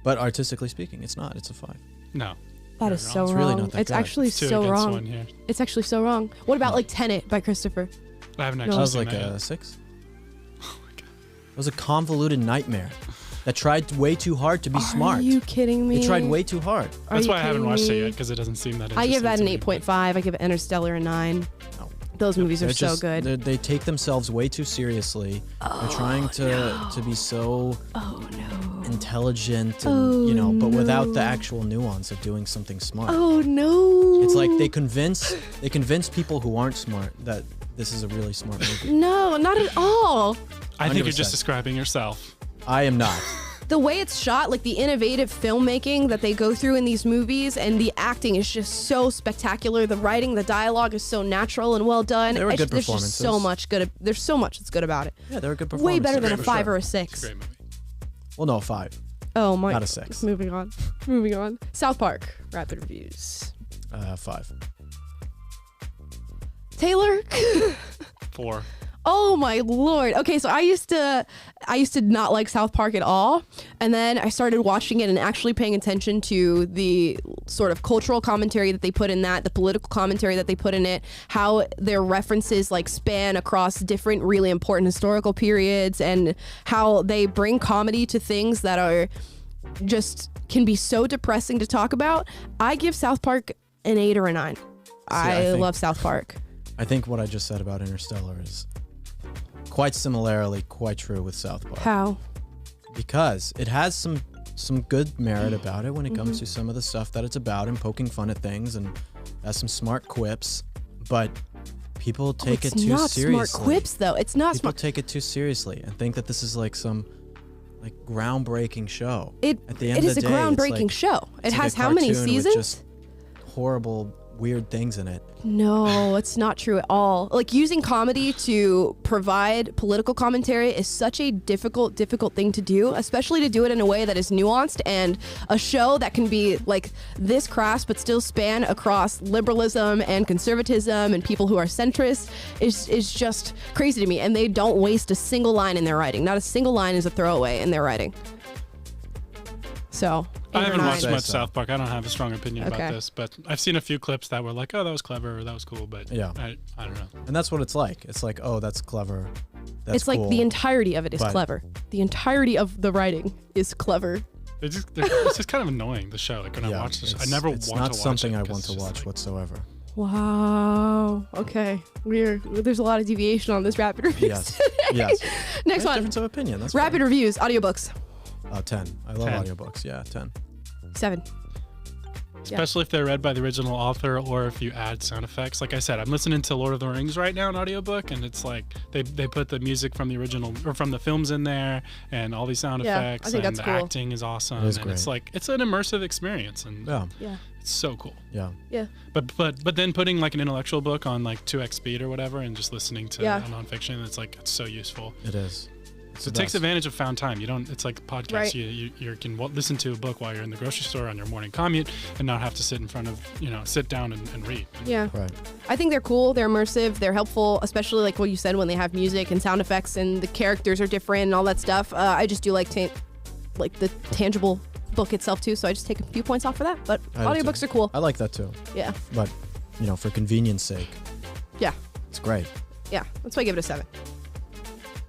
But artistically speaking, it's not. It's a 5. No. That is so It's wrong. really not that It's good. actually It's 2 so against wrong. 1 here. It's actually so wrong. What about like Tenet by Christopher? I haven't No. actually That was seen like that a yet. 6. It was a convoluted nightmare that tried way too hard to be smart. Are you kidding me? It tried way too hard. Are That's you why I haven't kidding watched me? it yet, because it doesn't seem that I interesting. give that an to me. 8.5. I give Interstellar a 9. Those movies are They're so just- good. They take themselves way too seriously. They're trying to be so intelligent and but without the actual nuance of doing something smart. Oh no! It's like they convince people who aren't smart that this is a really smart movie. No, not at all. I think you're 100%. just describing yourself. I am not. The way it's shot, like the innovative filmmaking that they go through in these movies, and the acting is just so spectacular. The writing, the dialogue is so natural and well done. They were good There's just so performances. much good. There's so much that's good about it. Yeah, they were good Way performances. better than a for 5 sure. or a 6. Great movie. Well, no, 5. Oh my! Not a 6. Moving on. Moving on. South Park. Rapid reviews. 5. Taylor. 4. Oh my lord. Okay, so I used to not like South Park at all, and then I started watching it and actually paying attention to the sort of cultural commentary that they put in that, the political commentary that they put in it, how their references like span across different really important historical periods, and how they bring comedy to things that are just can be so depressing to talk about. I give South Park an 8 or a 9. I think- love South Park. I think what I just said about Interstellar is quite similarly quite true with South Park. How? Because it has some good merit about it when it comes to some of the stuff that it's about and poking fun at things, and has some smart quips, but people take it it's too not seriously. smart quips though. It's not People smart. take it too seriously and think that this is like some like groundbreaking show. It At the end it of is the a day, groundbreaking it's like, show. It it's like has a how many cartoon with seasons? just horrible, weird things in it. No, it's not true at all. Like using comedy to provide political commentary is such a difficult thing to do, especially to do it in a way that is nuanced, and a show that can be like this crass but still span across liberalism and conservatism and people who are centrist is just crazy to me. And they don't waste a single line in their writing. Not a single line is a throwaway in their writing. So I 8 or haven't 9. watched much South Park. I don't have a strong opinion Okay. about this, but I've seen a few clips that were like, "Oh, that was clever," or "That was cool," but Yeah. I don't know. And that's what it's like. It's like, oh, that's clever. That's It's like cool. the entirety of it is but- clever. The entirety of the writing is clever. It's just kind of annoying, the show. Like when I watch the show, I never it's want not to watch something it I 'cause want it's to just watch like- whatsoever. Wow. Okay. There's a lot of deviation on this rapid reviews. Yes. today. Yes. Next Nice one. difference of opinion. That's Rapid reviews. Audiobooks. 10. I love 10. audiobooks. Yeah, 10. 7. Especially if they're read by the original author, or if you add sound effects. Like I said, I'm listening to Lord of the Rings right now, an audiobook, and it's like they put the music from the original or from the films in there, and all these sound Yeah, I effects, think and that's the cool. acting is awesome, It is and it's great. like it's an immersive experience, and Yeah. it's so cool. Yeah. Yeah. But then putting like an intellectual book on like 2x speed or whatever, and just listening to Yeah. a nonfiction, it's like it's so useful. It is. It's It the takes best. advantage of found time. You don't. It's like podcasts. Right. You can listen to a book while you're in the grocery store on your morning commute, and not have to sit in front of sit down and read. Yeah. Right. I think they're cool. They're immersive. They're helpful, especially like what you said when they have music and sound effects and the characters are different and all that stuff. I just do like the tangible book itself too. So I just take a few points off for that. But I do audiobooks too. are cool. I like that too. Yeah. But, for convenience sake, Yeah. it's great. Yeah. That's why I give it a 7.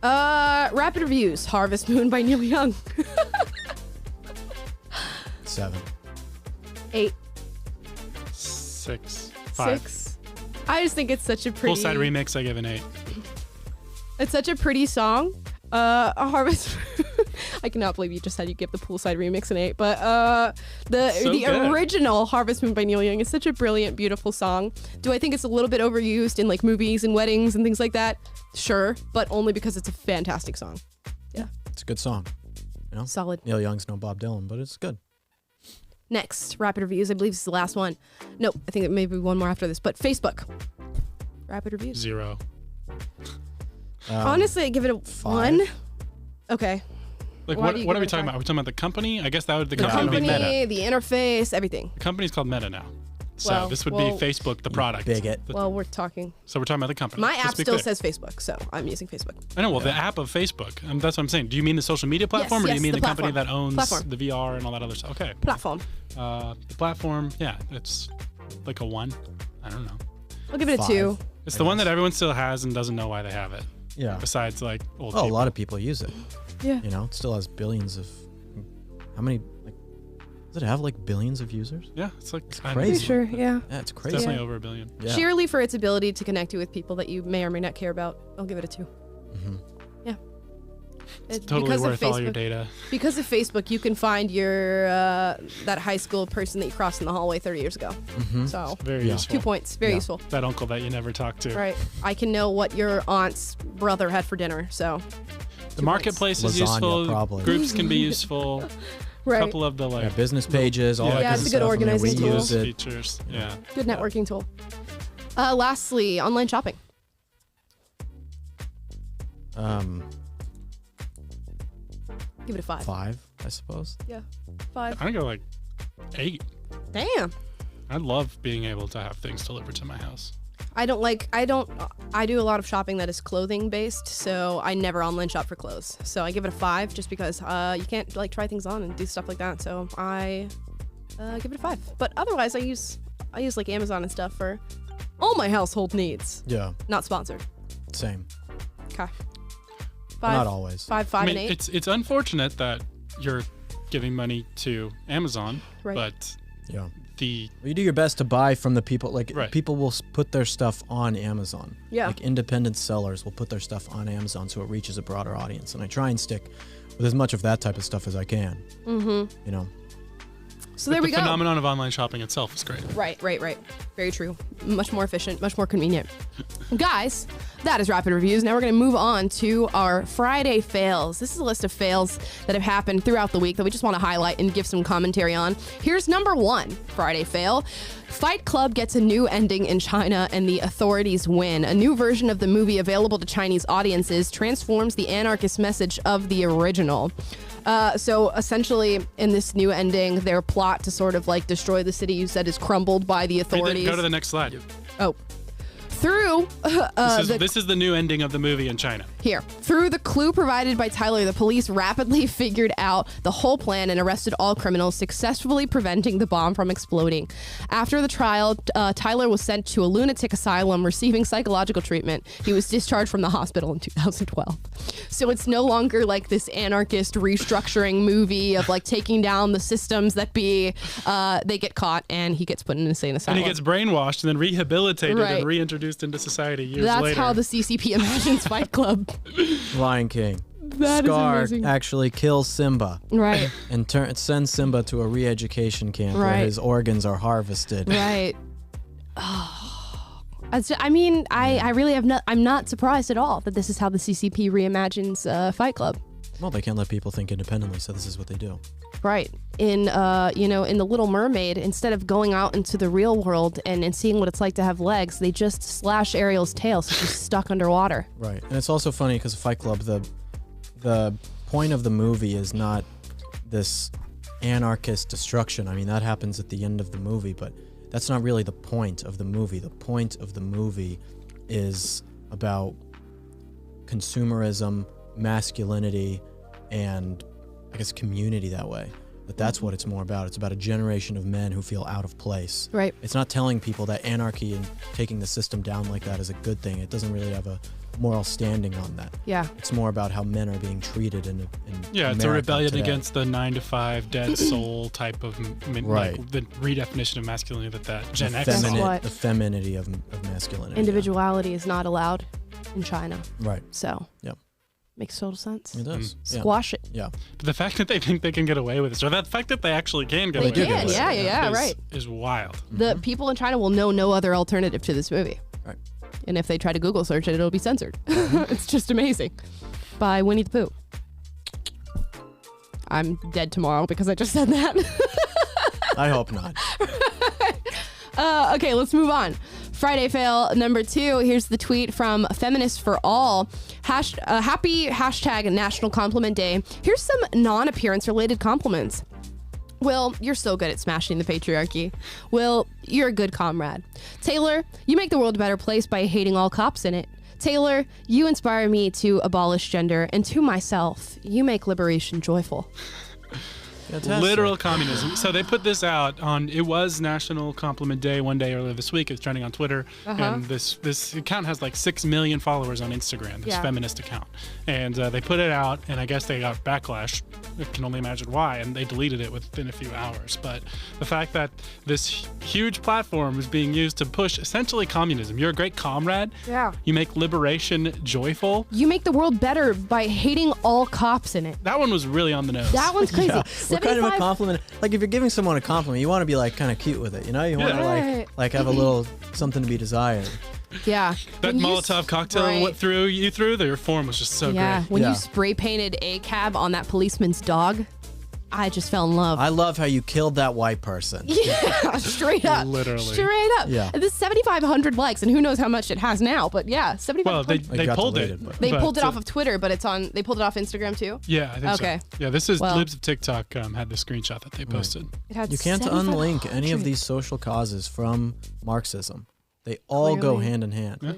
Rapid reviews. Harvest Moon by Neil Young. 7. 8. 6, 5. 6. I just think it's such a pretty. Full side remix. I give an 8. It's such a pretty song. A Harvest. I cannot believe you just said you give the poolside remix an 8. But the So good. original Harvest Moon by Neil Young is such a brilliant, beautiful song. Do I think it's a little bit overused in like movies and weddings and things like that? Sure, but only because it's a fantastic song. Yeah. It's a good song. Solid. Neil Young's no Bob Dylan, but it's good. Next, rapid reviews. I believe this is the last one. Nope, I think it may be one more after this. But Facebook. Rapid reviews. 0. Honestly, I give it a 1. Okay. Like, Why what do you are give we it a talking 5? about? Are we talking about the company? I guess that would the The company would be company, Meta. the interface, everything. The company's called Meta now. So Well, this would well- be Facebook, the product. Bigot. Well, we're talking. So we're talking about the company. My Let's app be still clear. says Facebook, so I'm using Facebook. I know. Well, the app of Facebook. That's what I'm saying. Do you mean the social media platform, or do yes, you mean the the company platform. that owns Platform. the VR and all that other stuff? Okay. Platform. The platform. Yeah, it's like a 1. I don't know. I'll give it a 5. 2. It's the one that everyone still has and doesn't know why they have it. Yeah. Besides, like old Oh, a people. lot of people use it. Yeah. You know, it still has billions of. How many? Like, does it have like billions of users? Yeah, it's like It's kind crazy. Pretty sure, yeah. Yeah, it's It's crazy. definitely over 1 billion. Yeah. Sheerly for its ability to connect you with people that you may or may not care about, I'll give it a 2. Yeah. It's totally because of worth all your Facebook- data. Because of Facebook, you can find your that high school person that you crossed in the hallway 30 years ago. So Very useful. 2 points, very useful. That uncle that you never talked to. Right. I can know what your aunt's brother had for dinner. So The marketplace is Lasagna, useful. probably. Groups can be useful. Right. A couple of the Yeah, business pages, all that Yeah, kind it's of a good stuff. I mean, organizing we tool. use it. features. Yeah. good networking tool. Lastly, online shopping. Give it a 5. 5, I suppose. Yeah. 5. I go like 8. Damn. I love being able to have things delivered to my house. I do a lot of shopping that is clothing based, so I never online shop for clothes. So I give it a 5 just because you can't like try things on and do stuff like that. So I give it a 5. But otherwise I use like Amazon and stuff for all my household needs. Yeah. Not sponsored. Same. Okay. Not always. 5, I mean, and 8. it's unfortunate that you're giving money to Amazon, Right. but Yeah. the You do your best to buy from the people. Like Right. people will put their stuff on Amazon. Yeah. Like independent sellers will put their stuff on Amazon so it reaches a broader audience. And I try and stick with as much of that type of stuff as I can. You know. So there the we go. phenomenon of online shopping itself is great. Right. Very true. Much more efficient, much more convenient. Guys, that is Rapid Reviews. Now we're going to move on to our Friday fails. This is a list of fails that have happened throughout the week that we just want to highlight and give some commentary on. Here's number 1 Friday fail. Fight Club gets a new ending in China and the authorities win. A new version of the movie available to Chinese audiences transforms the anarchist message of the original. So essentially, in this new ending, their plot to sort of like destroy the city you said is crumbled by the authorities. Go to the next slide. Oh. Through This is the new ending of the movie in China. Through the clue provided by Tyler, the police rapidly figured out the whole plan and arrested all criminals, successfully preventing the bomb from exploding. After the trial, Tyler was sent to a lunatic asylum receiving psychological treatment. He was discharged from the hospital in 2012. So it's no longer like this anarchist restructuring movie of like taking down the systems that be. They get caught and he gets put in an insane asylum. And he gets brainwashed and then rehabilitated Right. and reintroduced into society years That's later. how the CCP imagines Fight Club. Lion King. That is Scar amazing. actually kills Simba. Right. And sends Simba to a re-education camp where Right. his organs are harvested. Right. I mean, I really have I'm not surprised at all that this is how the CCP reimagines Fight Club. Well, they can't let people think independently, so this is what they do. Right. In in The Little Mermaid, instead of going out into the real world and seeing what it's like to have legs, they just slash Ariel's tail so she's stuck underwater. Right. And it's also funny because Fight Club, the point of the movie is not this anarchist destruction. I mean, that happens at the end of the movie, but that's not really the point of the movie. The point of the movie is about consumerism, masculinity, and I guess community that way. But that's what it's more about. It's about a generation of men who feel out of place. Right. It's not telling people that anarchy and taking the system down like that is a good thing. It doesn't really have a moral standing on that. Yeah. It's more about how men are being treated in Yeah, it's America a rebellion today. against the 9-to-5 dead soul type of Right. like the redefinition of masculinity that Gen the X saw. the femininity of masculinity. Individuality is not allowed in China. Right. So. Yeah. Makes total sense. It does. Yeah. Squash it. Yeah. But the fact that they think they can get away with this, or the fact that they actually can get They away with can, this, yeah, is, right. is wild. The people in China will know no other alternative to this movie. Right. And if they try to Google search it, it'll be censored. It's just amazing. By Winnie the Pooh. I'm dead tomorrow because I just said that. I hope not. Okay, let's move on. Friday fail number 2. Here's the tweet from Feminist for All. Happy hashtag National Compliment Day. Here's some non-appearance related compliments. Will, you're so good at smashing the patriarchy. Will, you're a good comrade. Taylor, you make the world a better place by hating all cops in it. Taylor, you inspire me to abolish gender, and to myself, you make liberation joyful. Fantastic. Literal communism. So they put this out on, it was National Compliment Day one day earlier this week. It's trending on Twitter. And this account has like 6 million followers on Instagram, this feminist account. And they put it out, and I guess they got backlash. I can only imagine why. And they deleted it within a few hours. But the fact that this huge platform is being used to push essentially communism. You're a great comrade. Yeah. You make liberation joyful. You make the world better by hating all cops in it. That one was really on the nose. That one's crazy. Yeah. What kind of a compliment? Like if you're giving someone a compliment, you want to be like kind of cute with it, you know? You want to like have a little something to be desired. Yeah. That Molotov cocktail you threw, your form was just so great. When you spray painted a cab on that policeman's dog, I just fell in love. I love how you killed that white person. Yeah, straight up. Literally. Straight up. Yeah. And this 7,500 likes, and who knows how much it has now, but yeah, 7,500. Well, they pulled it. They pulled it off of Twitter, but they pulled it off Instagram too? Yeah, I think okay. so. Yeah, this is Libs of TikTok had the screenshot that they posted. It had you can't unlink any of these social causes from Marxism. They all go hand in hand. Yeah.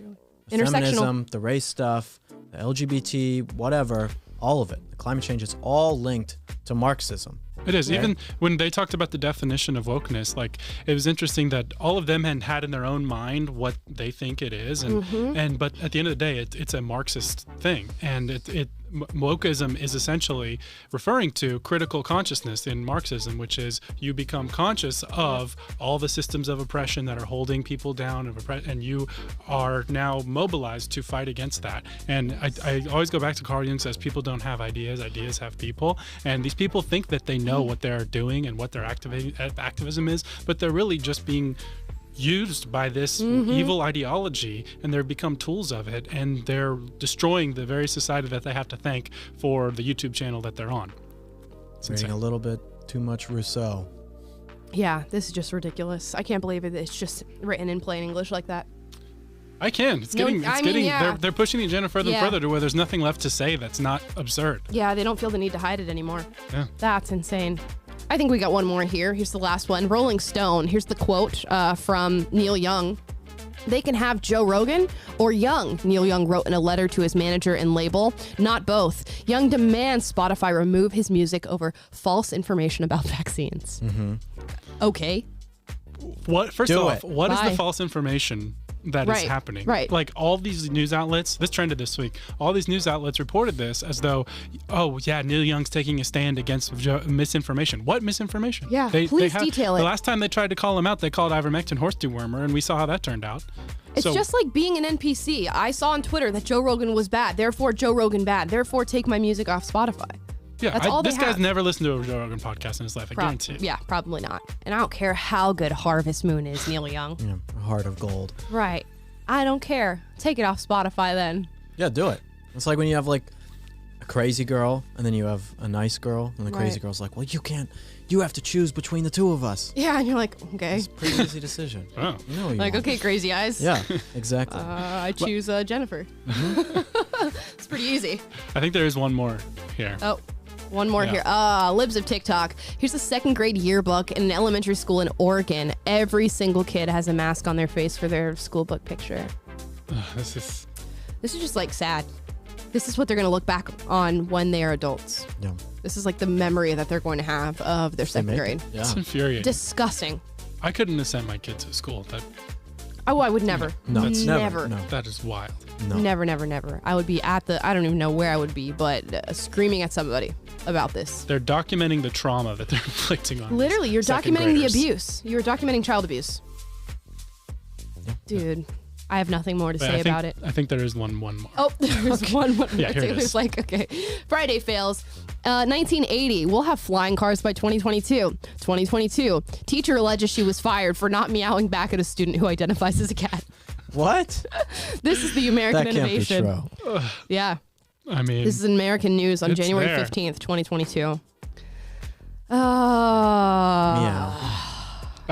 The feminism, the race stuff, the LGBT, whatever, all of it. The climate change is all linked to Marxism. It is. Right? Even when they talked about the definition of wokeness, like it was interesting that all of them had in their own mind what they think it is, and but at the end of the day, it's a Marxist thing, and wokeism is essentially referring to critical consciousness in Marxism, which is you become conscious of all the systems of oppression that are holding people down, and you are now mobilized to fight against that. And I always go back to Carl Jung says people don't have ideas, ideas have people, and these people think that they know what they're doing and what their activism is, but they're really just being used by this evil ideology, and they've become tools of it, and they're destroying the very society that they have to thank for the YouTube channel that they're on. It's Reading insane. a little bit too much Rousseau. Yeah, this is just ridiculous. I can't believe it's just written in plain English like that. I can. They're pushing the agenda further and further to where there's nothing left to say that's not absurd. Yeah, they don't feel the need to hide it anymore. Yeah. That's insane. I think we got one more here. Here's the last one. Rolling Stone. Here's the quote from Neil Young. They can have Joe Rogan or Young, Neil Young wrote in a letter to his manager and label. Not both. Young demands Spotify remove his music over false information about vaccines. Okay. What? First off, what is the false information that is happening? Right. Like all these news outlets, this trended this week, all these news outlets reported this as though, oh yeah, Neil Young's taking a stand against misinformation. What misinformation? Yeah, please detail it. The last time they tried to call him out, they called ivermectin horse dewormer, and we saw how that turned out. It's just like being an NPC. I saw on Twitter that Joe Rogan was bad, therefore Joe Rogan bad, therefore take my music off Spotify. Yeah, this guy's never listened to a Joe Rogan podcast in his life, I guarantee. Yeah, probably not. And I don't care how good Harvest Moon is, Neil Young. Yeah, heart of gold. Right. I don't care. Take it off Spotify then. Yeah, do it. It's like when you have like a crazy girl and then you have a nice girl, and the crazy girl's like, well, you have to choose between the two of us. Yeah, and you're like, okay. It's a pretty easy decision. Oh. You know like, okay, crazy eyes. Yeah, exactly. I choose Jennifer. It's pretty easy. I think there is one more here. Oh. One more here. Libs of TikTok. Here's a second grade yearbook in an elementary school in Oregon. Every single kid has a mask on their face for their school book picture. This is just like sad. This is what they're going to look back on when they are adults. Yeah. This is like the memory that they're going to have of their second grade. Yeah. It's infuriating. Disgusting. I couldn't have sent my kid to school. Oh, I would never. No, never. No. That is wild. No. Never. I would be I don't even know where I would be, but screaming at somebody about this. They're documenting the trauma that they're inflicting on Literally, you're documenting graders. the abuse. You're documenting child abuse. Yeah. Dude, I have nothing more to say about it. I think there is one more. Oh, there's one more. Yeah, here it is. It's like, okay. Friday fails. 1980, we'll have flying cars by 2022. 2022, teacher alleges she was fired for not meowing back at a student who identifies as a cat. What? This is the American that can't innovation. Be true. Yeah. I mean, this is American news on January 15th, 2022. Meow.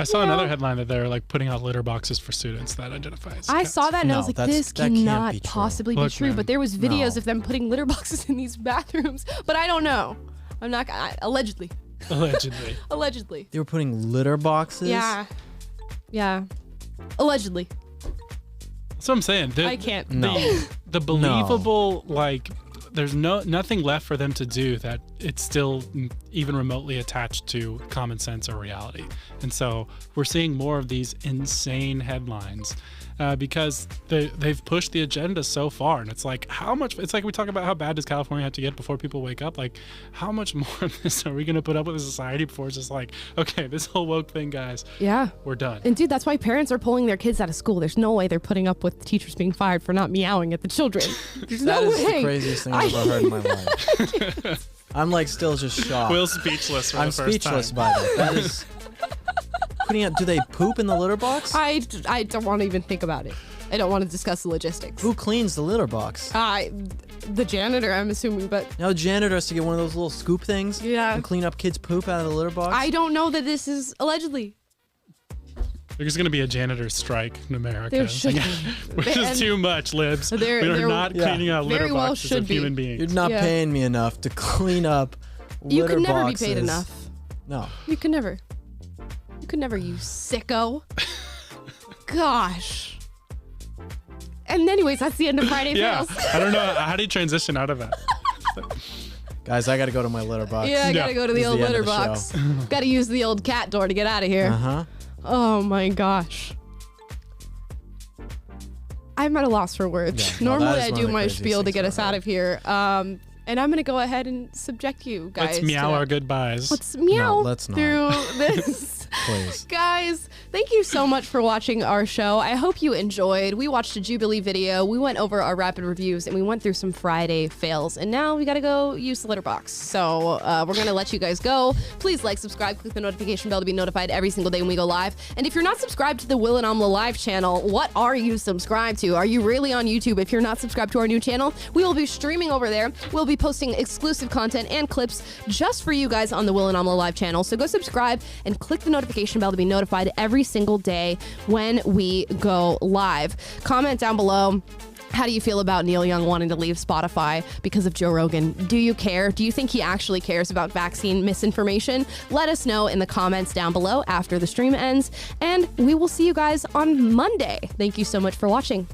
I saw another headline that they're like putting out litter boxes for students that identify as I cats. saw that and I was like, this cannot possibly be Look, true. man, But there was videos no. of them putting litter boxes in these bathrooms. But I don't know. I'm not, allegedly. Allegedly. Allegedly. They were putting litter boxes? Yeah. Yeah. Allegedly. That's what I'm saying. I can't. The believable, like, there's nothing left for them to do that it's still even remotely attached to common sense or reality. And so we're seeing more of these insane headlines because they've pushed the agenda so far. And it's like, how much, it's like we talk about how bad does California have to get before people wake up? Like, how much more of this are we going to put up with as a society before it's just like, okay, this whole woke thing, guys, Yeah. we're done. And dude, that's why parents are pulling their kids out of school. There's no way they're putting up with teachers being fired for not meowing at the children. There's That no is way. the craziest thing I've ever heard in my life. I'm like still just shocked. Will's speechless for I'm the first speechless time. by that. That is putting out. Do they poop in the litter box? I don't want to even think about it. I don't want to discuss the logistics. Who cleans the litter box? The janitor, I'm assuming, but Now janitor has to get one of those little scoop things. Yeah. And clean up kids' poop out of the litter box. I don't know that this is allegedly. There's going to be a janitor strike in America. There should Like, be. which is And too much, libs. there- We are there- not cleaning out litter very well boxes should of be. human beings. You're not Yeah. paying me enough to clean up litter You can never boxes. be paid enough. No. You can never. You can never, you sicko. Gosh. And anyways, that's the end of Friday Yeah, Fails. I don't know. How do you transition out of that? Guys, I got to go to my litter box. Yeah, I gotta go to the This is old end litter of the show. box. Gotta use the old cat door to get out of here. Uh-huh. Oh my gosh. I'm at a loss for words. Yeah, no, Normally that is I one do of the my craziest spiel to things get I've us out of here. And I'm gonna go ahead and subject you guys. Let's meow to our goodbyes. Let's meow No, let's not. through this. Please. Guys, thank you so much for watching our show. I hope you enjoyed. We watched a Jubilee video. We went over our rapid reviews and we went through some Friday fails. And now we got to go use the litter box. So we're going to let you guys go. Please like, subscribe, click the notification bell to be notified every single day when we go live. And if you're not subscribed to the Will and Amala live channel, what are you subscribed to? Are you really on YouTube? If you're not subscribed to our new channel, we will be streaming over there. We'll be posting exclusive content and clips just for you guys on the Will and Amala live channel. So go subscribe and click the notification bell to be notified every single day when we go live. Comment down below. How do you feel about Neil Young wanting to leave Spotify because of Joe Rogan? Do you care? Do you think he actually cares about vaccine misinformation? Let us know in the comments down below after the stream ends, and we will see you guys on Monday. Thank you so much for watching.